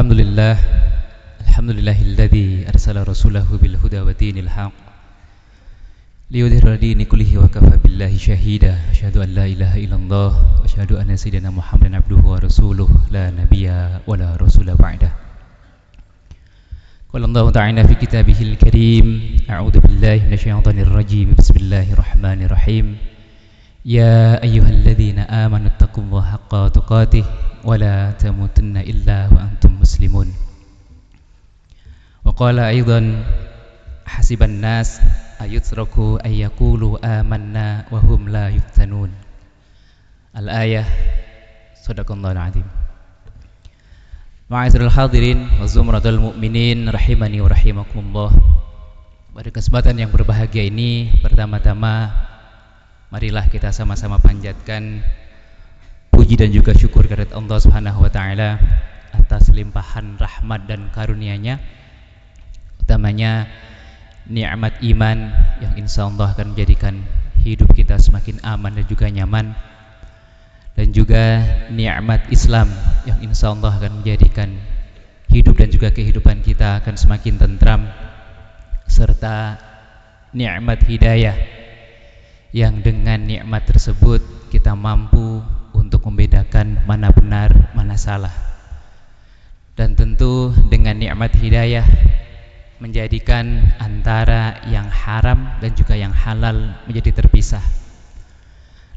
Alhamdulillah, alhamdulillahilladzi arsala rasulahu bil huda wa dinil haq liyudhhira dini kullihi wa kafa billahi shahida. Asyhadu an la ilaha illallah wa asyhadu anna sayyidina Muhammadan abduhu wa rasuluh la nabiyya wa la rasula ba'dah. Qala Allah ta'ala fi kitabihil karim, a'udzu billahi minasyaitonir rajim. Bismillahirrahmanirrahim. Ya ayyuhalladzina amanu taqullaha haqqa tuqatih wa la tamutunna illa wa antum muslimun. Wa qala aidan hasiban nas ayutraku ayyaqulu amanna wa hum la yuftanun. Al-ayah. Shadaqallahul azim. Ma'asyiral hadirin wa zumratul mu'minin rahimani wa rahimakumullah. Pada kesempatan yang berbahagia ini, pertama-tama marilah kita sama-sama panjatkan puji dan juga syukur kehadirat Allah Subhanahu wa taala atas limpahan rahmat dan karunia-Nya, utamanya nikmat iman yang insyaallah akan menjadikan hidup kita semakin aman dan juga nyaman, dan juga nikmat Islam yang insyaallah akan menjadikan hidup dan juga kehidupan kita akan semakin tentram, serta nikmat hidayah yang dengan nikmat tersebut kita mampu untuk membedakan mana benar, mana salah. Dan tentu dengan nikmat hidayah menjadikan antara yang haram dan juga yang halal menjadi terpisah.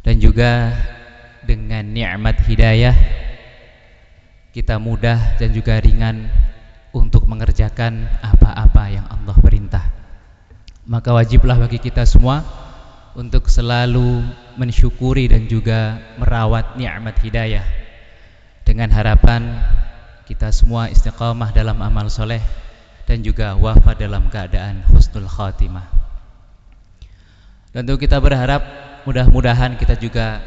Dan juga dengan nikmat hidayah kita mudah dan juga ringan untuk mengerjakan apa-apa yang Allah perintah. Maka wajiblah bagi kita semua untuk selalu mensyukuri dan juga merawat nikmat hidayah, dengan harapan kita semua istiqamah dalam amal soleh dan juga wafat dalam keadaan husnul khatimah. Dan tentu kita berharap mudah-mudahan kita juga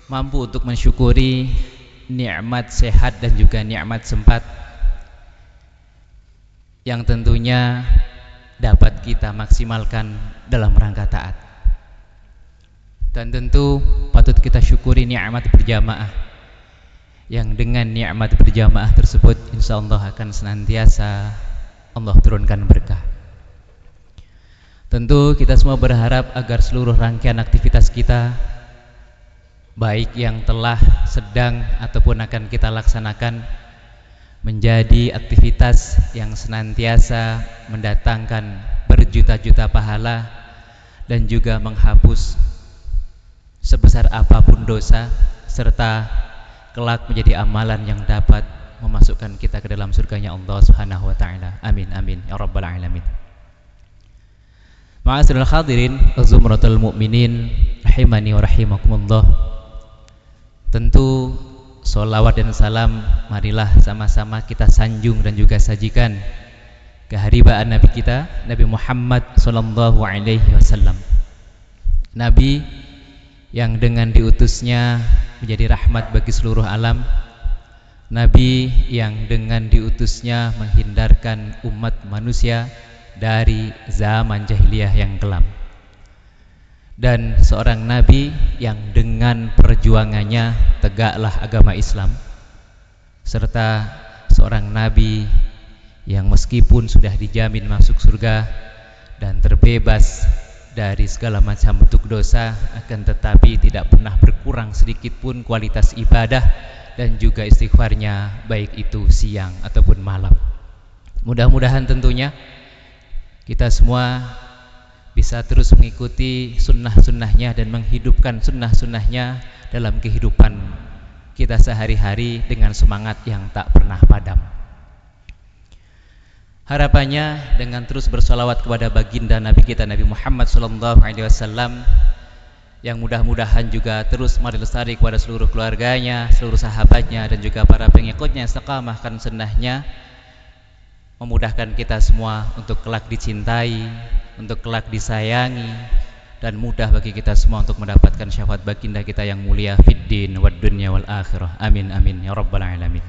mampu untuk mensyukuri nikmat sehat dan juga nikmat sempat yang tentunya dapat kita maksimalkan dalam rangka taat. Dan tentu patut kita syukuri nikmat berjamaah, yang dengan nikmat berjamaah tersebut insyaallah akan senantiasa Allah turunkan berkah. Tentu kita semua berharap agar seluruh rangkaian aktivitas kita, baik yang telah, sedang ataupun akan kita laksanakan, menjadi aktivitas yang senantiasa mendatangkan berjuta-juta pahala dan juga menghapus sebesar apapun dosa, serta kelak menjadi amalan yang dapat memasukkan kita ke dalam surganya Allah Subhanahu wa taala. Amin amin ya rabbal alamin. Ma'asyiral hadirin wa zumratul mu'minin rahimani wa rahimakumullah. Tentu sholawat dan salam marilah sama-sama kita sanjung dan juga sajikan keharibaan Nabi kita, Nabi Muhammad sallallahu alaihi wasallam. Nabi yang dengan diutusnya menjadi rahmat bagi seluruh alam, Nabi yang dengan diutusnya menghindarkan umat manusia dari zaman jahiliyah yang kelam, dan seorang Nabi yang dengan perjuangannya tegaklah agama Islam, serta seorang Nabi yang meskipun sudah dijamin masuk surga dan terbebas dari segala macam bentuk dosa, akan tetapi tidak pernah berkurang sedikit pun kualitas ibadah dan juga istighfarnya, baik itu siang ataupun malam. Mudah-mudahan tentunya kita semua bisa terus mengikuti sunnah-sunnahnya dan menghidupkan sunnah-sunnahnya dalam kehidupan kita sehari-hari dengan semangat yang tak pernah padam. Harapannya dengan terus bersolawat kepada baginda Nabi kita Nabi Muhammad SAW, yang mudah-mudahan juga terus melestari kepada seluruh keluarganya, seluruh sahabatnya, dan juga para pengikutnya istiqamahkan sunnahnya, memudahkan kita semua untuk kelak dicintai, untuk kelak disayangi, dan mudah bagi kita semua untuk mendapatkan syafaat baginda kita yang mulia fid din wad dunya wal akhirah. Amin amin ya rabbal alamin.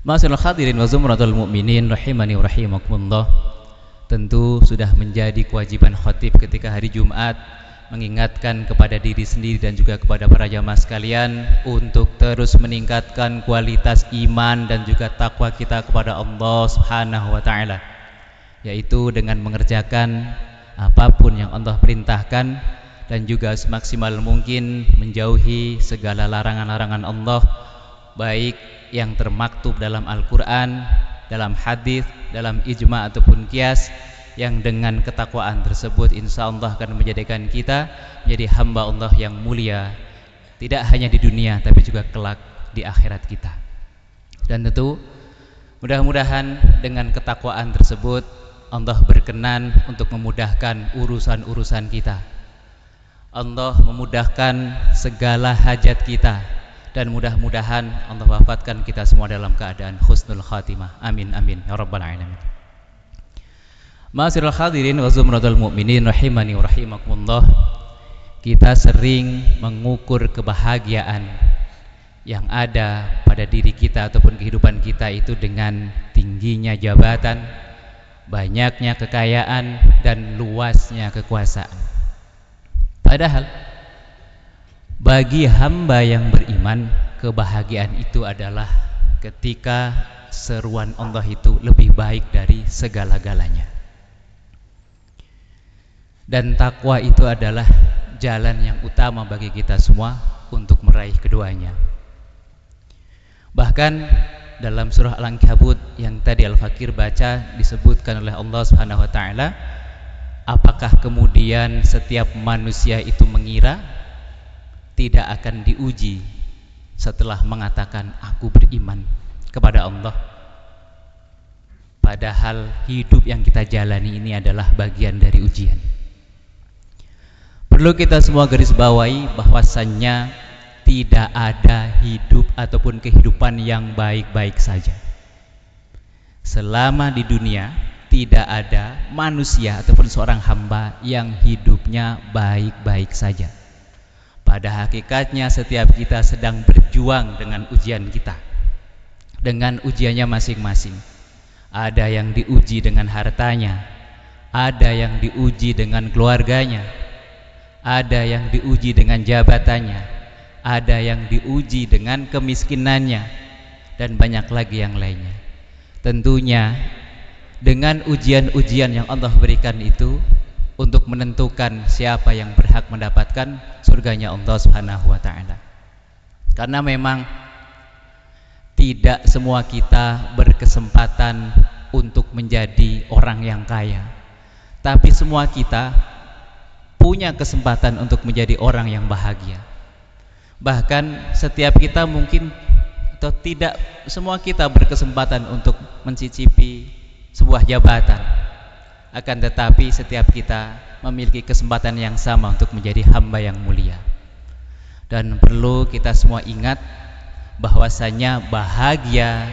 Ma'asyiral hadirin wa zumratul mu'minin rahimani wa rahimakumullah. Tentu sudah menjadi kewajiban khatib ketika hari Jumat mengingatkan kepada diri sendiri dan juga kepada para jamaah sekalian untuk terus meningkatkan kualitas iman dan juga takwa kita kepada Allah Subhanahu wa taala, yaitu dengan mengerjakan apapun yang Allah perintahkan dan juga semaksimal mungkin menjauhi segala larangan-larangan Allah, baik yang termaktub dalam Al-Qur'an, dalam hadis, dalam ijma ataupun qiyas, yang dengan ketakwaan tersebut insya Allah akan menjadikan kita menjadi hamba Allah yang mulia, tidak hanya di dunia tapi juga kelak di akhirat kita. Dan tentu mudah-mudahan dengan ketakwaan tersebut Allah berkenan untuk memudahkan urusan-urusan kita, Allah memudahkan segala hajat kita, dan mudah-mudahan Allah wafatkan kita semua dalam keadaan husnul khatimah. Amin amin ya rabbal alamin. Ma'asyiral hadirin wa zumratul mu'minin rahimani wa rahimakumullah. Kita sering mengukur kebahagiaan yang ada pada diri kita ataupun kehidupan kita itu dengan tingginya jabatan, banyaknya kekayaan, dan luasnya kekuasaan. Padahal bagi hamba yang beriman, kebahagiaan itu adalah ketika seruan Allah itu lebih baik dari segala-galanya. Dan takwa itu adalah jalan yang utama bagi kita semua untuk meraih keduanya. Bahkan dalam surah Al-Ankabut yang tadi Al-Fakir baca disebutkan oleh Allah Subhanahu wa taala, apakah kemudian setiap manusia itu mengira tidak akan diuji setelah mengatakan aku beriman kepada Allah? Padahal hidup yang kita jalani ini adalah bagian dari ujian. Perlu kita semua garis bawahi bahwasannya tidak ada hidup ataupun kehidupan yang baik-baik saja. Selama di dunia tidak ada manusia ataupun seorang hamba yang hidupnya baik-baik saja. Pada hakikatnya setiap kita sedang berjuang dengan ujian kita, dengan ujiannya masing-masing. Ada yang diuji dengan hartanya, ada yang diuji dengan keluarganya, ada yang diuji dengan jabatannya, ada yang diuji dengan kemiskinannya, dan banyak lagi yang lainnya. Tentunya dengan ujian-ujian yang Allah berikan itu untuk menentukan siapa yang berhak mendapatkan surganya Allah Subhanahu wa taala. Karena memang tidak semua kita berkesempatan untuk menjadi orang yang kaya, tapi semua kita punya kesempatan untuk menjadi orang yang bahagia. Bahkan setiap kita mungkin atau tidak semua kita berkesempatan untuk mencicipi sebuah jabatan, akan tetapi setiap kita memiliki kesempatan yang sama untuk menjadi hamba yang mulia. Dan perlu kita semua ingat bahwasanya bahagia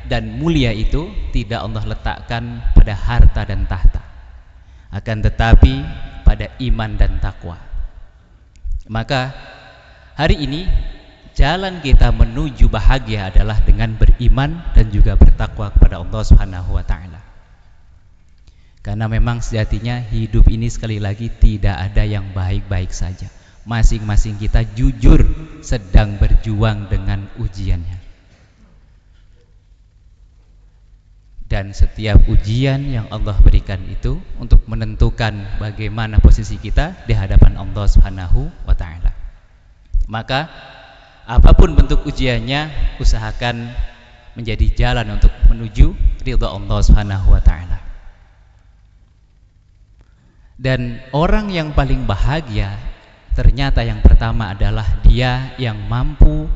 dan mulia itu tidak Allah letakkan pada harta dan tahta, akan tetapi pada iman dan takwa. Maka hari ini jalan kita menuju bahagia adalah dengan beriman dan juga bertakwa kepada Allah Subhanahu wa taala. Karena memang sejatinya hidup ini sekali lagi tidak ada yang baik-baik saja. Masing-masing kita jujur sedang berjuang dengan ujiannya. Dan setiap ujian yang Allah berikan itu untuk menentukan bagaimana posisi kita di hadapan Allah Subhanahu wa taala. Maka apapun bentuk ujiannya, usahakan menjadi jalan untuk menuju ridha Allah Subhanahu wa taala. Dan orang yang paling bahagia ternyata yang pertama adalah dia yang mampu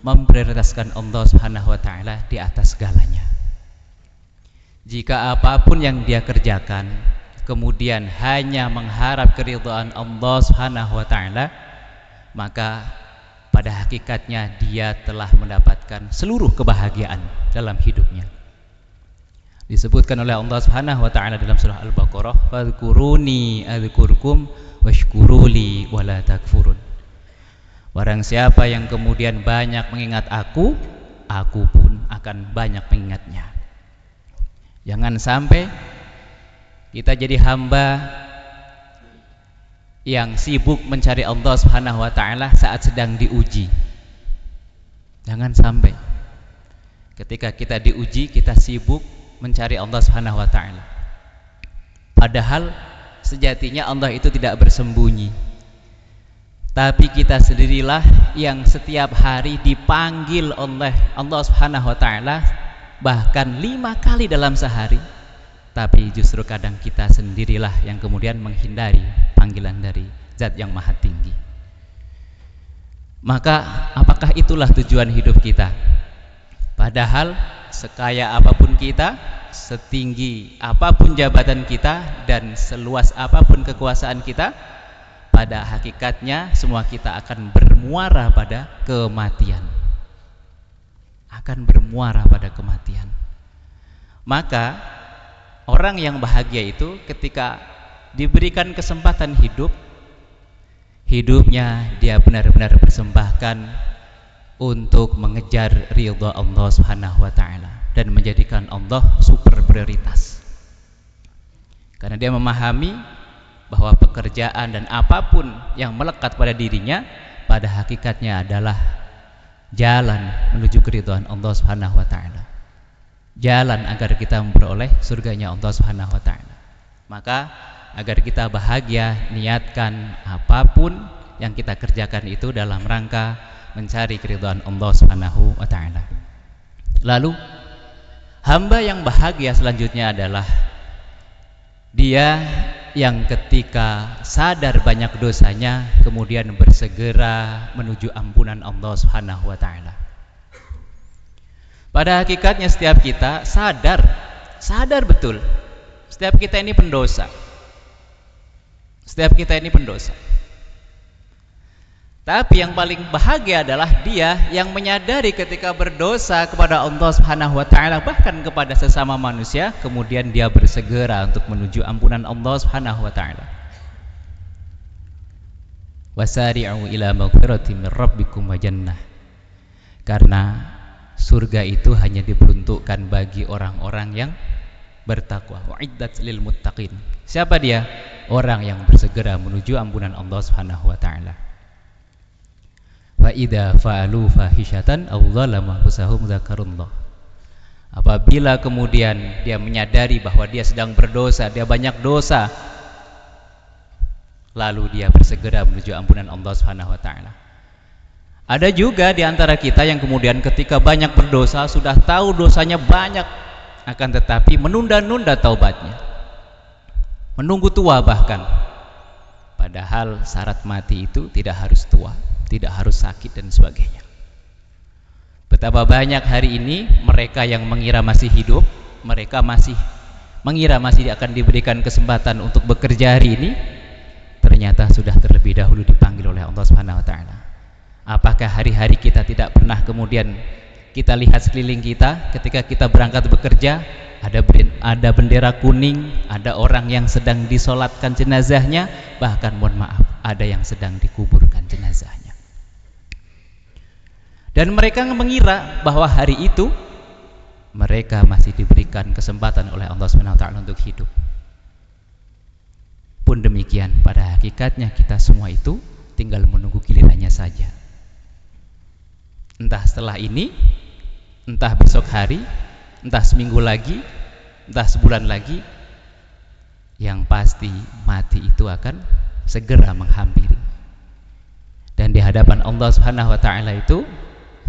memprioritaskan Allah Subhanahu wa taala di atas segalanya. Jika apapun yang dia kerjakan kemudian hanya mengharap keridhaan Allah Subhanahu wa taala, maka pada hakikatnya dia telah mendapatkan seluruh kebahagiaan dalam hidupnya. Disebutkan oleh Allah Subhanahu wa taala dalam surah Al-Baqarah, "Fadhkuruni adzkurkum washkuruli wala takfurun." Barang siapa yang kemudian banyak mengingat aku pun akan banyak mengingatnya. Jangan sampai kita jadi hamba yang sibuk mencari Allah Subhanahu wa taala saat sedang diuji. Jangan sampai ketika kita diuji kita sibuk mencari Allah Subhanahu wa taala. Padahal sejatinya Allah itu tidak bersembunyi. Tapi kita sendirilah yang setiap hari dipanggil oleh Allah Subhanahu wa taala bahkan 5 kali dalam sehari. Tapi justru kadang kita sendirilah yang kemudian menghindari panggilan dari Zat yang Maha Tinggi. Maka apakah itulah tujuan hidup kita? Padahal sekaya apapun kita, setinggi apapun jabatan kita, dan seluas apapun kekuasaan kita, pada hakikatnya semua kita akan bermuara pada kematian. Akan bermuara pada kematian. Maka orang yang bahagia itu ketika diberikan kesempatan hidup, hidupnya dia benar-benar persembahkan untuk mengejar ridha Allah Subhanahu wa taala dan menjadikan Allah super prioritas. Karena dia memahami bahwa pekerjaan dan apapun yang melekat pada dirinya pada hakikatnya adalah jalan menuju keridhaan Allah Subhanahu wa taala. Jalan agar kita memperoleh surganya Allah Subhanahu wa taala. Maka agar kita bahagia, niatkan apapun yang kita kerjakan itu dalam rangka mencari keridhaan Allah Subhanahu wa taala. Lalu hamba yang bahagia selanjutnya adalah dia yang ketika sadar banyak dosanya kemudian bersegera menuju ampunan Allah Subhanahu wa taala. Pada hakikatnya setiap kita sadar betul setiap kita ini pendosa. Setiap kita ini pendosa. Tapi yang paling bahagia adalah dia yang menyadari ketika berdosa kepada Allah Subhanahu wa taala bahkan kepada sesama manusia, kemudian dia bersegera untuk menuju ampunan Allah Subhanahu wa taala. Wasari'u ila maghfiratin min rabbikum wa jannah. Karena surga itu hanya diperuntukkan bagi orang-orang yang bertakwa. Wa'iddat lil muttaqin. Siapa dia? Orang yang bersegera menuju ampunan Allah Subhanahu wa taala. Wa idza fa'alu fahishatan aw dzalama anfusahum dzakarullah. Apabila kemudian dia menyadari bahwa dia sedang berdosa, dia banyak dosa, lalu dia bersegera menuju ampunan Allah Subhanahu wa taala. Ada juga di antara kita yang kemudian ketika banyak berdosa, sudah tahu dosanya banyak, akan tetapi menunda-nunda taubatnya, menunggu tua bahkan. Padahal syarat mati itu tidak harus tua, tidak harus sakit dan sebagainya. Betapa banyak hari ini mereka yang mengira masih hidup, mereka masih mengira masih akan diberikan kesempatan untuk bekerja hari ini, ternyata sudah terlebih dahulu dipanggil oleh Allah Subhanahu wa taala. Apakah hari-hari kita tidak pernah kemudian kita lihat sekeliling kita ketika kita berangkat bekerja, ada bendera kuning, ada orang yang sedang disolatkan jenazahnya, bahkan mohon maaf, ada yang sedang dikuburkan jenazahnya. Dan mereka mengira bahwa hari itu mereka masih diberikan kesempatan oleh Allah Subhanahu wa taala untuk hidup. Pun demikian, pada hakikatnya kita semua itu tinggal menunggu gilirannya saja. Entah setelah ini, entah besok hari, entah seminggu lagi, entah sebulan lagi, yang pasti mati itu akan segera menghampiri. Dan di hadapan Allah Subhanahu wa taala itu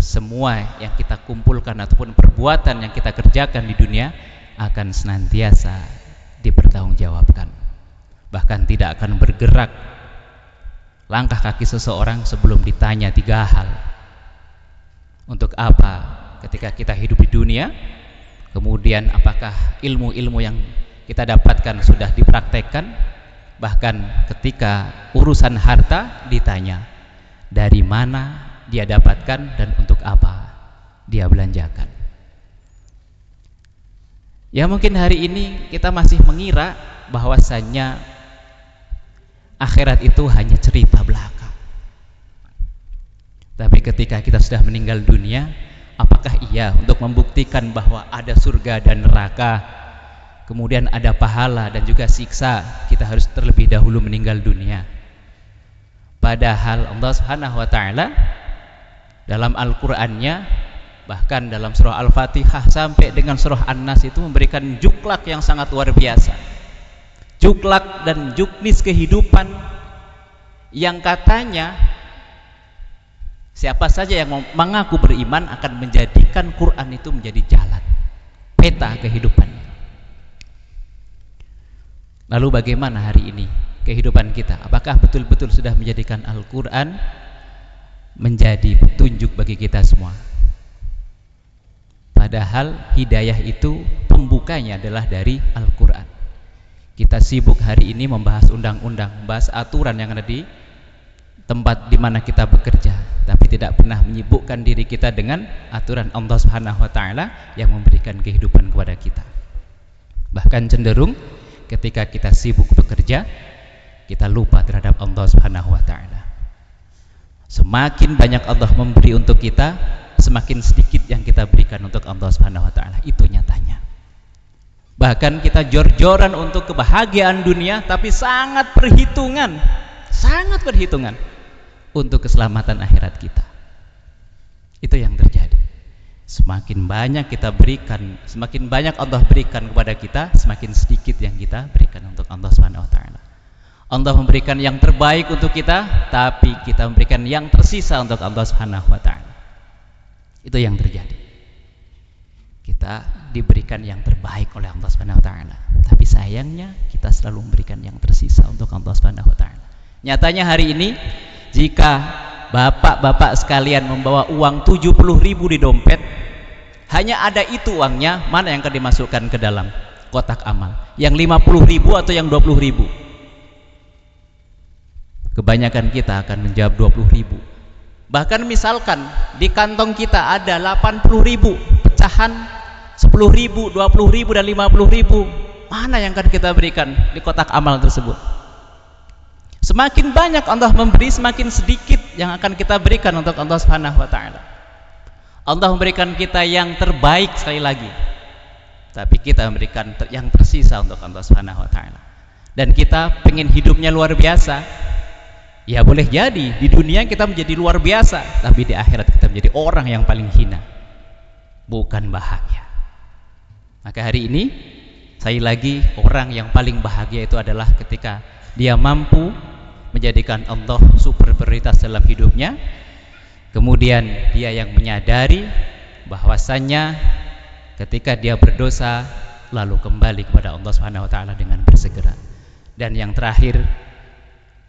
semua yang kita kumpulkan ataupun perbuatan yang kita kerjakan di dunia akan senantiasa dipertanggungjawabkan. Bahkan tidak akan bergerak langkah kaki seseorang sebelum ditanya 3 hal. Untuk apa ketika kita hidup di dunia? Kemudian apakah ilmu-ilmu yang kita dapatkan sudah dipraktekkan? Bahkan ketika urusan harta ditanya dari mana dia dapatkan dan untuk apa dia belanjakan. Ya mungkin hari ini kita masih mengira bahwasannya akhirat itu hanya cerita belaka. Tapi ketika kita sudah meninggal dunia, apakah iya untuk membuktikan bahwa ada surga dan neraka, kemudian ada pahala dan juga siksa, kita harus terlebih dahulu meninggal dunia? Padahal Allah Subhanahu wa taala dalam Al-Qur'annya, bahkan dalam surah Al-Fatihah sampai dengan surah An-Nas itu memberikan juklak yang sangat luar biasa. Juklak dan juknis kehidupan yang katanya siapa saja yang mengaku beriman akan menjadikan Quran itu menjadi jalan, peta kehidupan. Lalu bagaimana hari ini kehidupan kita? Apakah betul-betul sudah menjadikan Al-Quran menjadi petunjuk bagi kita semua? Padahal hidayah itu pembukanya adalah dari Al-Quran. Kita sibuk hari ini membahas undang-undang, membahas aturan yang ada di tempat di mana kita bekerja, tapi tidak pernah menyibukkan diri kita dengan aturan Allah Subhanahu wa taala yang memberikan kehidupan kepada kita. Bahkan cenderung ketika kita sibuk bekerja, kita lupa terhadap Allah Subhanahu wa taala. Semakin banyak Allah memberi untuk kita, semakin sedikit yang kita berikan untuk Allah Subhanahu wa taala. Itu nyatanya. Bahkan kita jor-joran untuk kebahagiaan dunia, tapi sangat perhitungan untuk keselamatan akhirat kita. Itu yang terjadi. Semakin banyak kita berikan, semakin banyak Allah berikan kepada kita, semakin sedikit yang kita berikan untuk Allah Subhanahu wa taala. Allah memberikan yang terbaik untuk kita, tapi kita memberikan yang tersisa untuk Allah Subhanahu wa taala. Itu yang terjadi. Kita diberikan yang terbaik oleh Allah Subhanahu wa taala, tapi sayangnya kita selalu memberikan yang tersisa untuk Allah Subhanahu wa taala. Nyatanya hari ini jika bapak-bapak sekalian membawa uang 70.000 di dompet, hanya ada itu uangnya, mana yang akan dimasukkan ke dalam kotak amal? Yang 50.000 atau yang 20.000? Kebanyakan kita akan menjawab 20.000. Bahkan misalkan di kantong kita ada 80.000 pecahan 10.000, 20.000 dan 50.000, mana yang akan kita berikan di kotak amal tersebut? Semakin banyak Allah memberi, semakin sedikit yang akan kita berikan untuk Allah Subhanahu wa taala. Allah memberikan kita yang terbaik sekali lagi, tapi kita memberikan yang tersisa untuk Allah Subhanahu wa taala. Dan kita pengen hidupnya luar biasa. Ya boleh jadi di dunia kita menjadi luar biasa, tapi di akhirat kita menjadi orang yang paling hina. Bukan bahagia. Maka hari ini sekali lagi, orang yang paling bahagia itu adalah ketika dia mampu menjadikan Allah super prioritas dalam hidupnya. Kemudian dia yang menyadari bahwasannya ketika dia berdosa lalu kembali kepada Allah Subhanahu wa taala dengan bersegera. Dan yang terakhir,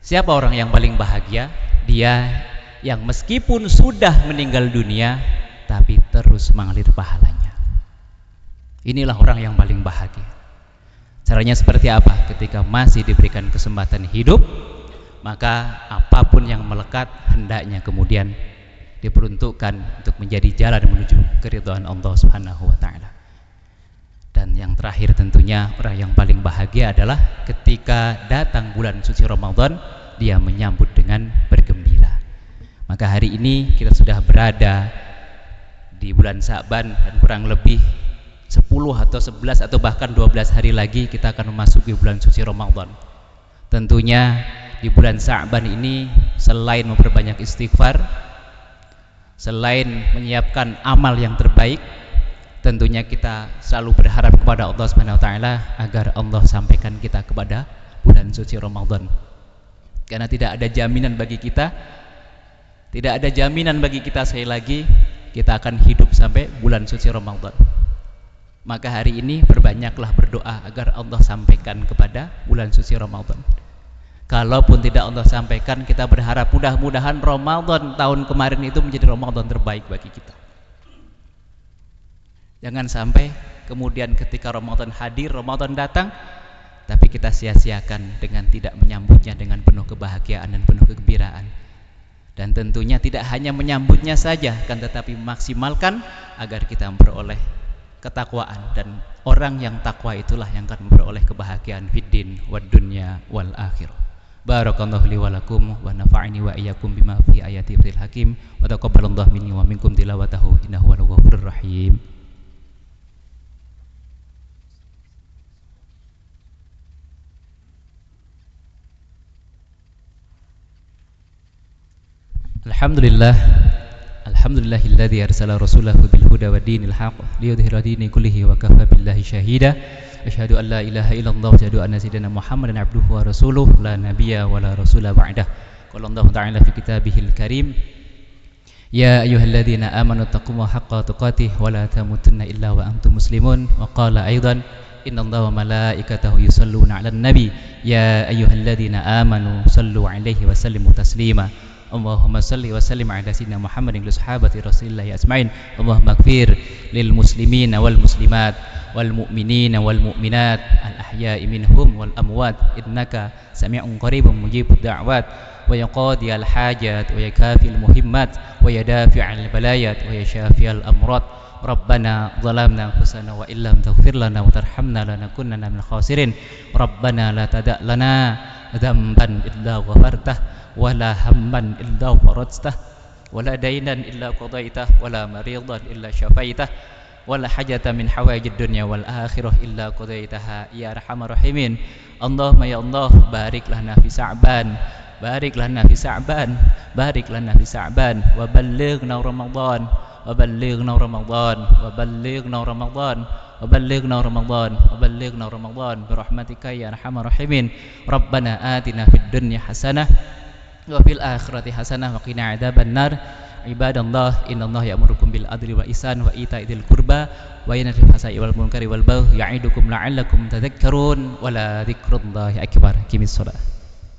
siapa orang yang paling bahagia? Dia yang meskipun sudah meninggal dunia tapi terus mengalir pahalanya. Inilah orang yang paling bahagia. Caranya seperti apa? Ketika masih diberikan kesempatan hidup, maka apapun yang melekat hendaknya kemudian diperuntukkan untuk menjadi jalan menuju keridhaan Allah Subhanahu wa taala. Dan yang terakhir tentunya orang yang paling bahagia adalah ketika datang bulan suci Ramadan, dia menyambut dengan bergembira. Maka hari ini kita sudah berada di bulan Sa'ban dan kurang lebih 10 atau 11 atau bahkan 12 hari lagi kita akan memasuki bulan suci Ramadan. Tentunya di bulan Sa'ban ini selain memperbanyak istighfar, selain menyiapkan amal yang terbaik, tentunya kita selalu berharap kepada Allah Subhanahu wa taala agar Allah sampaikan kita kepada bulan suci Ramadan. Karena tidak ada jaminan bagi kita, sekali lagi kita akan hidup sampai bulan suci Ramadan. Maka hari ini perbanyaklah berdoa agar Allah sampaikan kepada bulan suci Ramadan. Kalaupun tidak Allah sampaikan, kita berharap mudah-mudahan Ramadan tahun kemarin itu menjadi Ramadan terbaik bagi kita. Jangan sampai kemudian ketika Ramadan hadir, Ramadan datang, tapi kita sia-siakan dengan tidak menyambutnya dengan penuh kebahagiaan dan penuh kegembiraan. Dan tentunya tidak hanya menyambutnya saja, kan, tetapi memaksimalkan agar kita memperoleh ketakwaan. Dan orang yang takwa itulah yang akan memperoleh kebahagiaan fid din wad dunya wal akhirah. Barakallahu li wa lakum wa nafa'ani wa iyyakum bima fi ayati fil hakim wa taqabbalallahu minni wa minkum tilawatahu innahu huwal ghafurur rahim. Alhamdulillah, alhamdulillahilladzi arsala rasulahu bil huda wa dinil haqq liyudhhira dini kullihi wa kafa billahi syahida. Asyhadu an la ilaha illallah wa asyhadu anna sayyidina Muhammadan abduhu wa rasuluh la nabiyya wa la rasula ba'dah. Qala Allah ta'ala fi kitabihil karim, ya ayyuhalladzina amanu taqullaha haqqa tuqatih wa la tamutunna illa wa antum muslimun. Wa qala aidan, innallaha wa malaikatahu yusholluna 'alan nabi ya ayyuhalladzina amanu shallu 'alaihi wa sallimu taslima. Allahumma salli wa sallim ala sayyidina Muhammadin wa sahabati Rasulillah ajmain. Allahumma ighfir lil muslimina wal muslimat wal mu'minina wal mu'minat al ahya'i minhum wal amwat innaka sami'un qaribun mujibud da'wat wa yaqdi al hajat wa yakafil muhimmat wa yadafi'al balayat wa yashafiyal amrat. Rabbana zalamna anfusana wa illam taghfir lana wa tarhamna lanakunanna minal khasirin. Rabbana la tada' lana dzamban illa ghafartah wala hamman illa faradtah wala dainan illa qadaitah wala maridan illa syafaitah wala hajatan min hawaijid dunya wal akhirah illa qadaitaha ya arhamar rahimin. Allahumma ya Allah, barik lana fi Sa'ban, barik lana fi Sa'ban, barik lana fi Sa'ban wa ballighna Ramadan, wa ballighna Ramadan, wa ballighna Ramadan, wa ballighna Ramadan, wa ballighna Ramadan bi rahmatika ya arhamar rahimin. Rabbana atina fid dunya hasanah wa fil akhirati hasanah wa qina adzabannar. Ibadallah, innallaha ya'murukum bil adli wal ihsan wa ita'i dzil qurba wa yanha 'anil fahsya'i wal munkari wal baghi ya'idukum la'allakum tadhakkarun wa la dzikrullahi akbar. Qimis shalah.